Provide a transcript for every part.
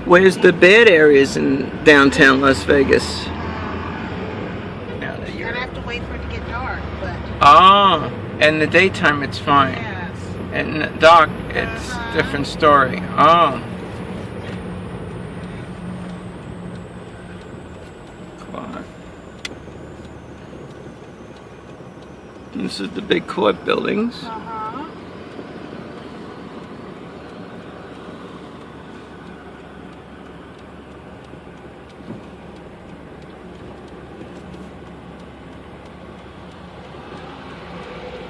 Where's the bad areas in downtown Las Vegas? Now that I'd you're... have to wait for it to get dark, but Oh, in the daytime it's fine. yes. In the dark, it's a different story. Oh. Clark. This is the big court buildings. Uh-huh.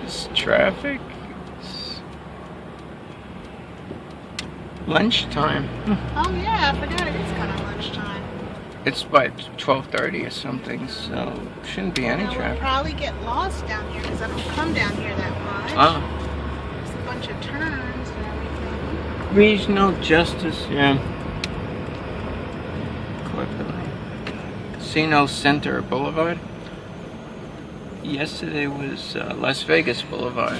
This traffic. It's lunchtime. Oh yeah, I forgot it is kind of lunchtime. It's by 12:30 or something, so shouldn't be any We'll traffic. probably get lost down here because I don't come down here that much. Ah, There's a bunch of turns and everything. Regional Justice, yeah. Court building. Casino Center Boulevard. Yesterday was Las Vegas Boulevard.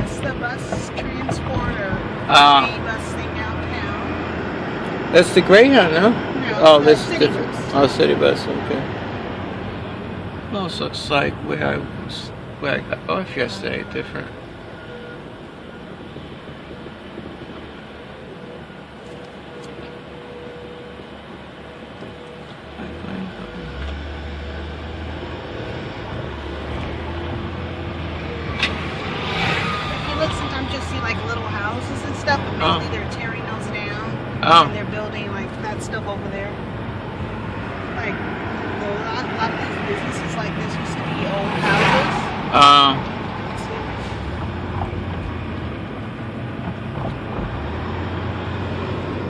It's the bus transporter. Ah. City bus thing downtown. That's the Greyhound, no? No, Oh, it's this the is city different. bus. Oh, city bus, okay. Well, this looks like where I got off yesterday, different. If you look, sometimes you'll see like little houses and stuff, but Oh. mainly they're tearing those down. Oh. And they're building like that stuff over there. Like a lot of these businesses like this used to be old houses.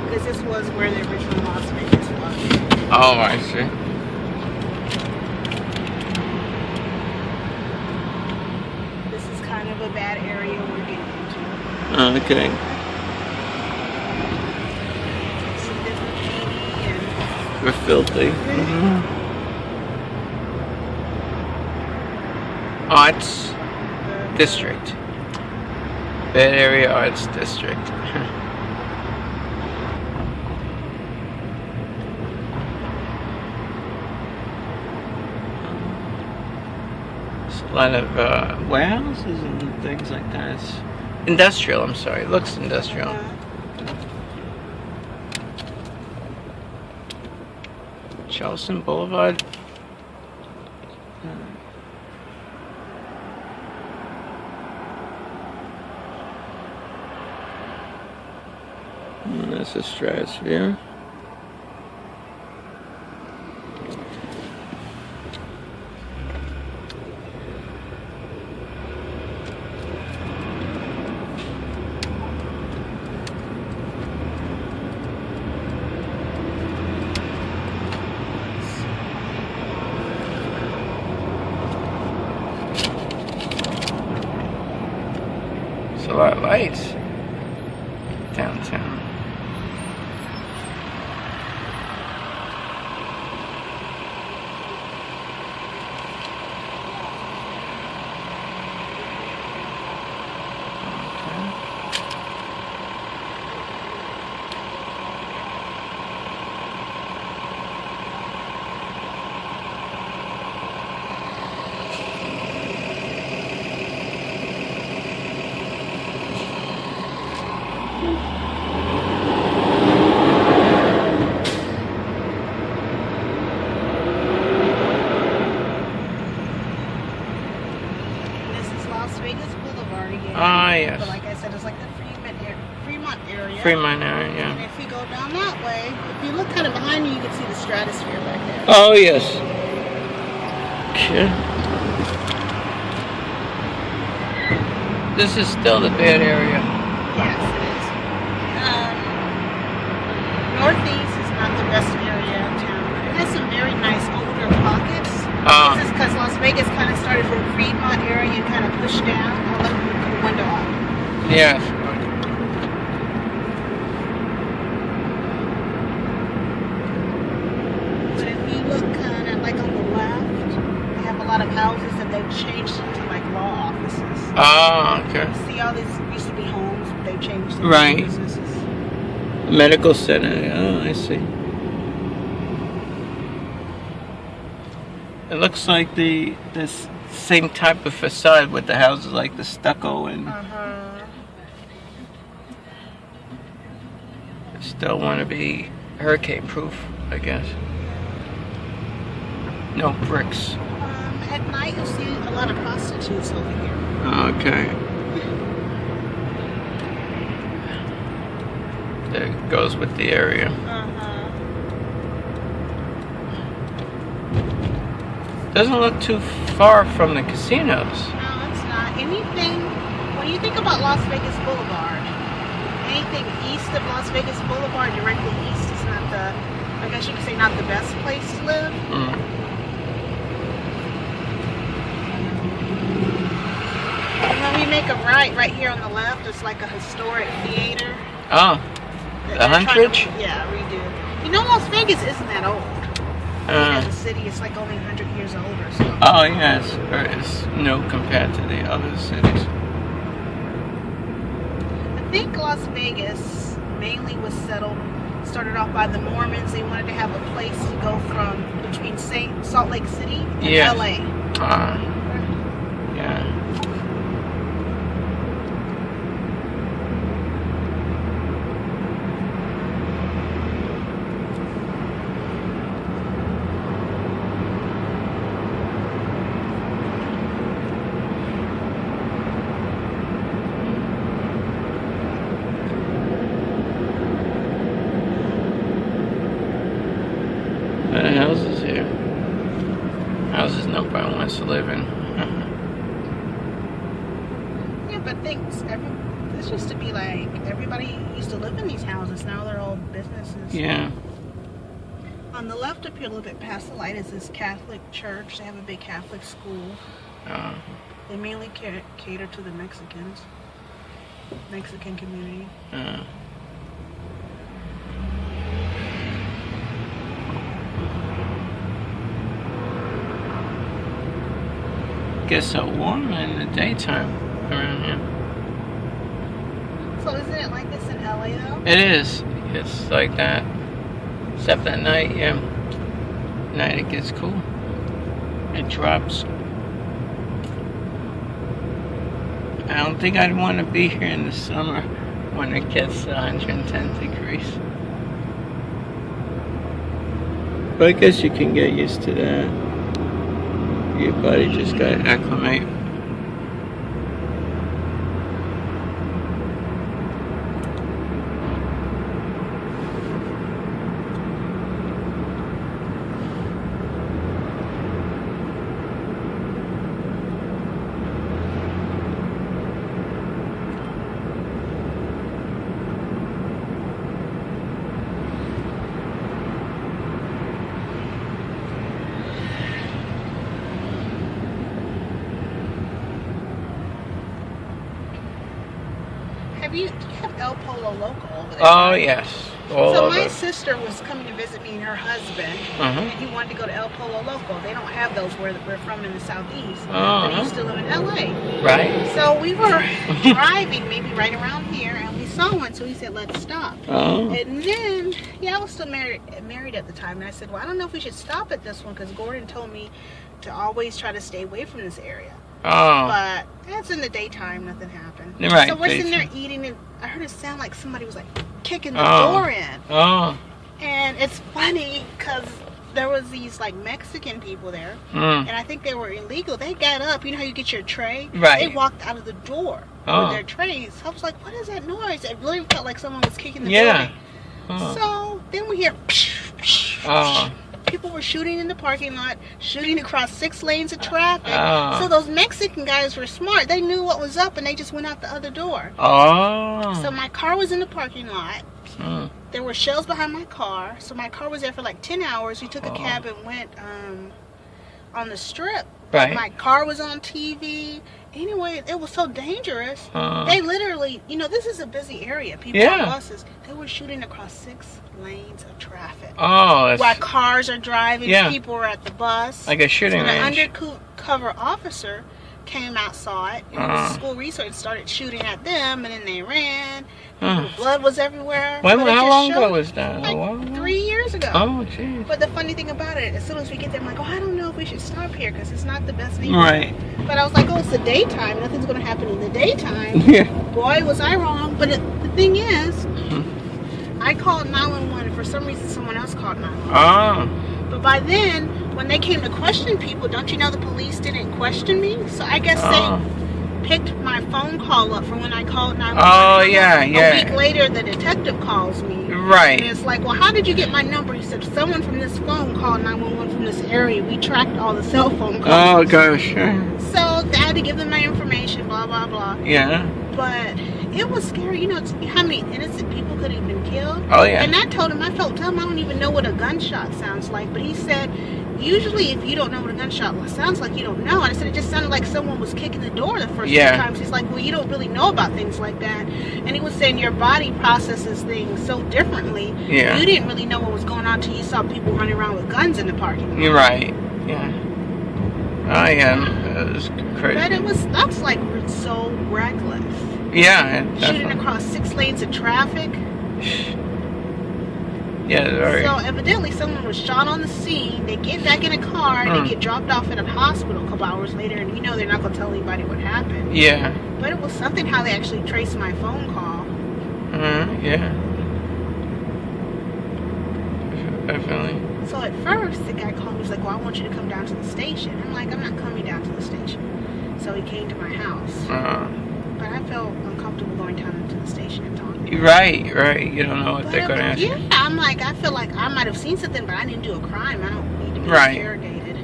Because this was where the original Las Vegas was. Oh, I see. This is kind of a bad area we're getting into. Okay. Some different graffiti and We're filthy. Arts District. Bad Area Arts District. There's a lot of warehouses and things like that. It's industrial, I'm sorry. It looks industrial. Charleston Boulevard. And that's a stratosphere. There's a lot of lights downtown. this is Las Vegas Boulevard again. Ah, yes. But like I said, it's like the Fremont area. Fremont area, And yeah. if you go down that way, if you look kind of behind you, you can see the stratosphere back there. Oh, yes. Okay. This is still the bad area. Yes, it is. This is because Las Vegas kind of started from Fremont area and kind of pushed down. I'll let the window off. Yes. But if you look kind of like on the left, they have a lot of houses that they've changed into like law offices. Oh, okay. See, all these used to be homes, but they've changed into Right. businesses. Medical center. Oh, I see. It looks like this same type of facade with the houses, like the stucco, and still want to be hurricane proof, I guess. No bricks. At night, you'll see a lot of prostitutes over here. Okay. That goes with the area. Doesn't look too far from the casinos. No, it's not. Anything, when you think about Las Vegas Boulevard, anything east of Las Vegas Boulevard, directly east, is not the, I guess you could say, not the best place to live. And when we make a right here on the left, it's like a historic theater. Oh, the Huntridge? Yeah, redo. You know, Las Vegas isn't that old. As a city, it's like only 100 years old or so. Oh, yes. It's no compared to the other cities. I think Las Vegas mainly was started off by the Mormons. They wanted to have a place to go from between Salt Lake City and LA. Yeah. Houses here. Houses nobody wants to live in. Yeah, but this used to be like, everybody used to live in these houses. Now they're all businesses. Yeah. On the left up here, a little bit past the light, is this Catholic church. They have a big Catholic school. They mainly cater to the Mexican community. Gets so warm in the daytime around here. So isn't it like this in LA though? It is. It's like that. Except at night, yeah. Night it gets cool. It drops. I don't think I'd want to be here in the summer when it gets 110 degrees. But I guess you can get used to that. Your body just got to acclimate. Do you have El Polo Loco over there? Oh, yes. All so over. my sister was coming to visit me and her husband, and he wanted to go to El Polo Loco. They don't have those where we're from in the southeast. But he used to live in LA. Right. So we were driving maybe right around here, and we saw one, so he said, let's stop. And then, I was still married at the time, and I said, well, I don't know if we should stop at this one, because Gordon told me to always try to stay away from this area. But that's in the daytime, nothing happened. Right, so we're sitting there eating, and I heard it sound like somebody was like kicking the door in. And it's funny because there was these like Mexican people there, and I think they were illegal. They got up, you know how you get your tray? Right. They walked out of the door with their trays. I was like, what is that noise? It really felt like someone was kicking the door. So then we hear people were shooting in the parking lot, shooting across 6 lanes of traffic. So those Mexican guys were smart. They knew what was up, and they just went out the other door. So my car was in the parking lot. There were shells behind my car. So my car was there for like 10 hours. We took a cab and went on the strip. Right. My car was on TV. Anyway, it was so dangerous. Uh. They literally, this is a busy area. People Yeah. on buses. They were shooting across 6 lanes of traffic. Oh, that's While cars are driving, Yeah. people were at the bus. like a shooting And an range. undercover officer came out, saw it, and the school research started shooting at them, and then they ran. Blood was everywhere. When? But it How just long ago showed- was that? Like A while ago? 3 years ago. Oh, jeez. But the funny thing about it, as soon as we get there, I'm like, I don't know if we should stop here because it's not the best neighborhood. Right. But I was like, it's the daytime. Nothing's going to happen in the daytime. Yeah. Boy, was I wrong. But the thing is, I called 911. For some reason, someone else called 911. Oh. But by then, when they came to question people, don't you know the police didn't question me? So I guess Oh. they picked my phone call up from when I called 911. Oh, yeah, A yeah. week later, the detective calls me. Right. And it's like, well, how did you get my number? He said, someone from this phone called 911 from this area. We tracked all the cell phone calls. Oh, gosh. So I had to give them my information, blah, blah, blah. Yeah. But it was scary. How many innocent people could have been killed? Oh, yeah. And I told him, I don't even know what a gunshot sounds like. But he said, usually if you don't know what a gunshot sounds like, you don't know. And I said, it just sounded like someone was kicking the door the first few times. He's like, well, you don't really know about things like that. And he was saying your body processes things so differently. Yeah. You didn't really know what was going on until you saw people running around with guns in the parking lot. You're right. Yeah. Oh, yeah. It was crazy. But that's like so reckless. Yeah. Shooting Definitely. across 6 lanes of traffic. Yeah, very. So evidently someone was shot on the scene. They get back in a car and they get dropped off at a hospital a couple hours later, and they're not going to tell anybody what happened. Yeah. But it was something how they actually traced my phone call. Yeah. Definitely. So at first the guy called me. He's like, well, I want you to come down to the station. I'm like, I'm not coming down to the station. So he came to my house. But I felt uncomfortable going down to the station and talking. Right. You don't know what they're going to ask you. Yeah, I'm like, I feel like I might have seen something, but I didn't do a crime. I don't need to be interrogated.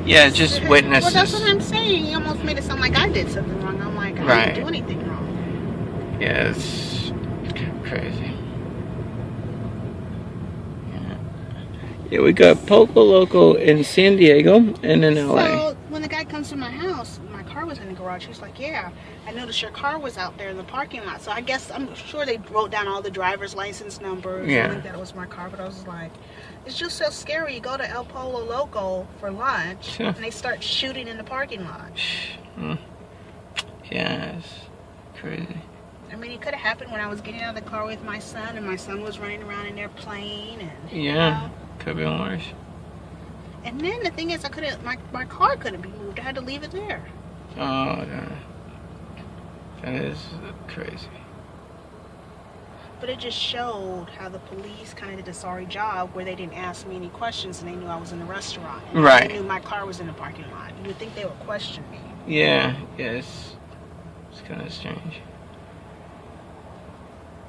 Yeah, just witnesses. Well, that's what I'm saying. He almost made it sound like I did something wrong. I'm like, I didn't do anything wrong. Yeah, it's crazy. Yeah, we got Poco Loco in San Diego and in LA. So when the guy comes to my house, my car was in the garage. He's like, yeah, I noticed your car was out there in the parking lot. So I guess, I'm sure they wrote down all the driver's license numbers. Yeah. I think that was my car, but I was like, it's just so scary. You go to El Polo Loco for lunch, and they start shooting in the parking lot. Yeah, it's crazy. I mean, it could have happened when I was getting out of the car with my son, and my son was running around in there playing. And, Yeah, could be worse. And then the thing is, I couldn't. My car couldn't be moved. I had to leave it there. Oh, that is crazy. But it just showed how the police kind of did a sorry job, where they didn't ask me any questions, and they knew I was in the restaurant. And Right. They knew my car was in the parking lot. You would think they would question me. Yeah, it's kind of strange.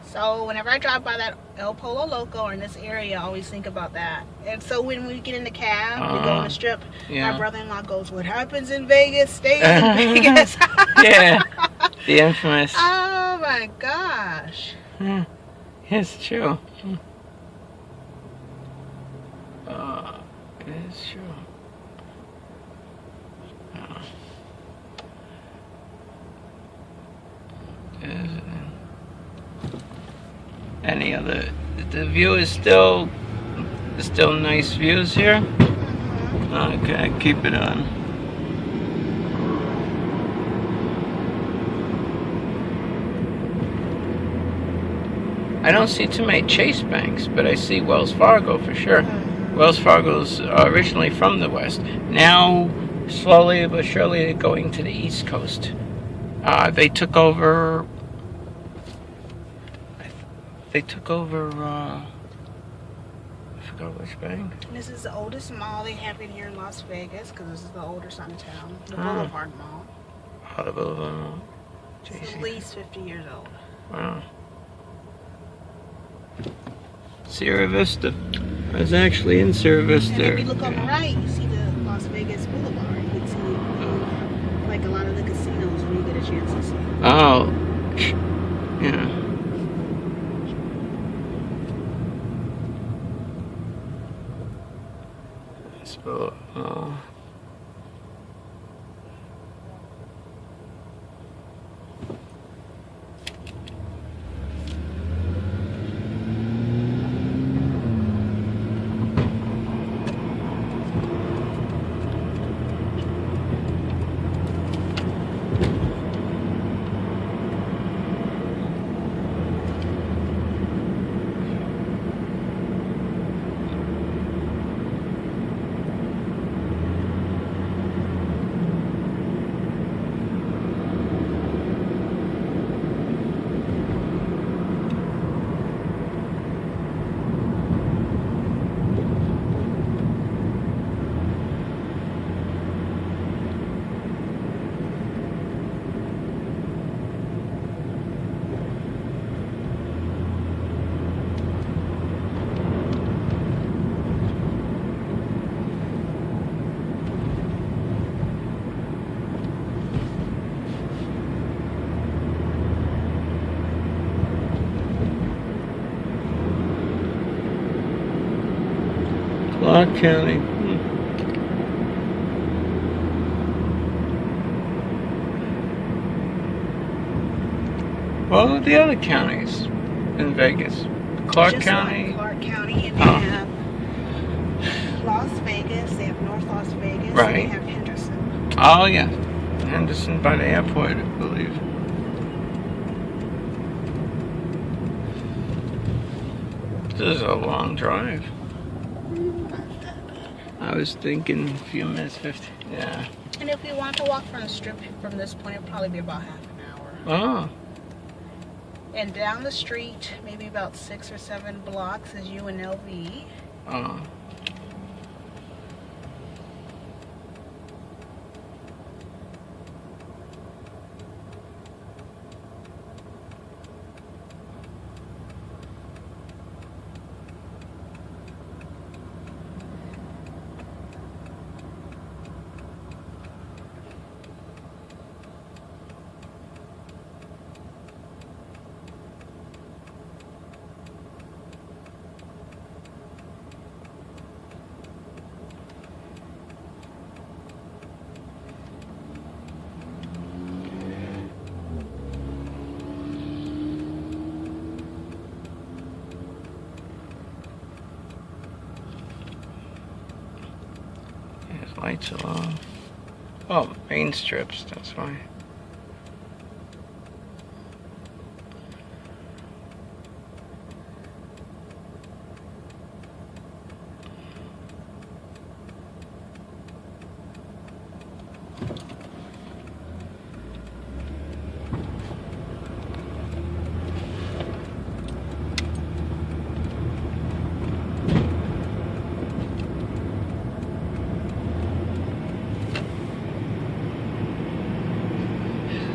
So whenever I drive by that El Polo Loco or in this area, I always think about that. And so when we get in the cab, we go on the strip, my brother-in-law goes, what happens in Vegas stays in Vegas. Yeah, the infamous. Oh my gosh. It's true. It's true. Any other? The view is still nice views here. Okay, keep it on. I don't see too many Chase banks, but I see Wells Fargo for sure. Wells Fargo's originally from the West. Now, slowly but surely, going to the East Coast. They took over. I forgot which bank. This is the oldest mall they have in here in Las Vegas, because this is the older side of town. The Boulevard Mall. Oh, the Boulevard Mall. It's at least 50 years old. Wow. Sierra Vista. I was actually in Sierra Vista. And if you look on the right, you see the Las Vegas Boulevard. You can see like a lot of the casinos when you get a chance to see. Oh, yeah. Oh. Clark County. Well, the other counties in Vegas. Clark Just County. like Clark County, and they have Las Vegas. They have North Las Vegas. Right. And they have Henderson. Oh, yeah. Henderson by the airport, I believe. This is a long drive. I was thinking a few minutes, 50. Yeah. And if we want to walk from the strip from this point, it'll probably be about half an hour. Oh. And down the street, maybe about 6 or 7 blocks, is UNLV. Oh. His lights are off. Oh, main strips, that's why.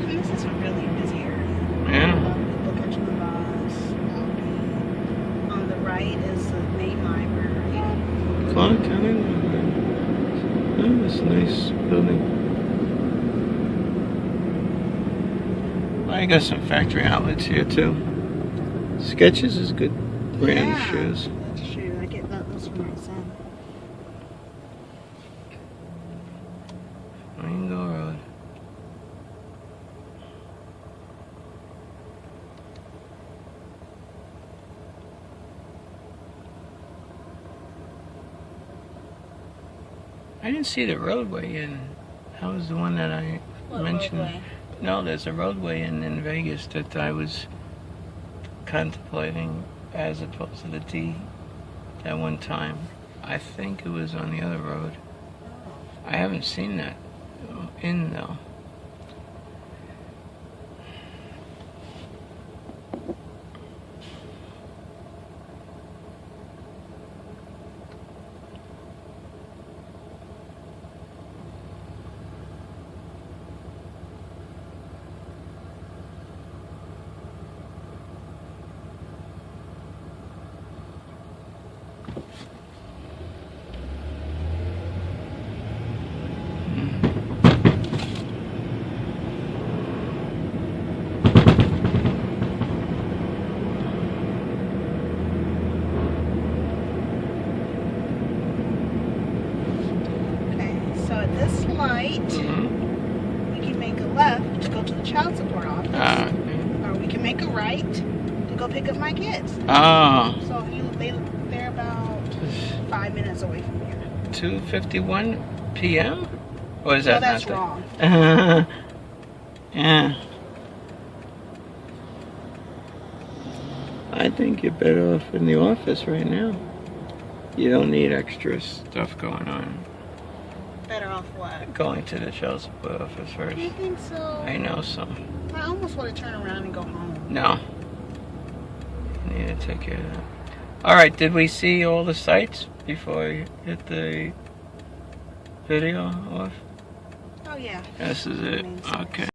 And this is a really busy area. Yeah. People catching the bus, walking. On the right is the main library. Clark County. Oh, that's a nice building. Oh, you got some factory outlets here too. Skechers is good brand of shoes. That's true. I get those from my son. Ringo Road. I didn't see the roadway in. That was the one that I What mentioned. roadway? No, there's a roadway in Vegas that I was contemplating as opposed to the D at one time. I think it was on the other road. I haven't seen that in though. child support office, or we can make a right to go pick up my kids. Oh. So they're about 5 minutes away from here. 2:51 p.m. Or is No, that that's not wrong. Yeah. I think you're better off in the office right now. You don't need extra stuff going on. Better off what? Going to the child support office first. Do you think so? I know some. I almost want to turn around and go home. No. You need to take care of that. Alright, did we see all the sites before you hit the video off? Oh yeah. This is it. Okay.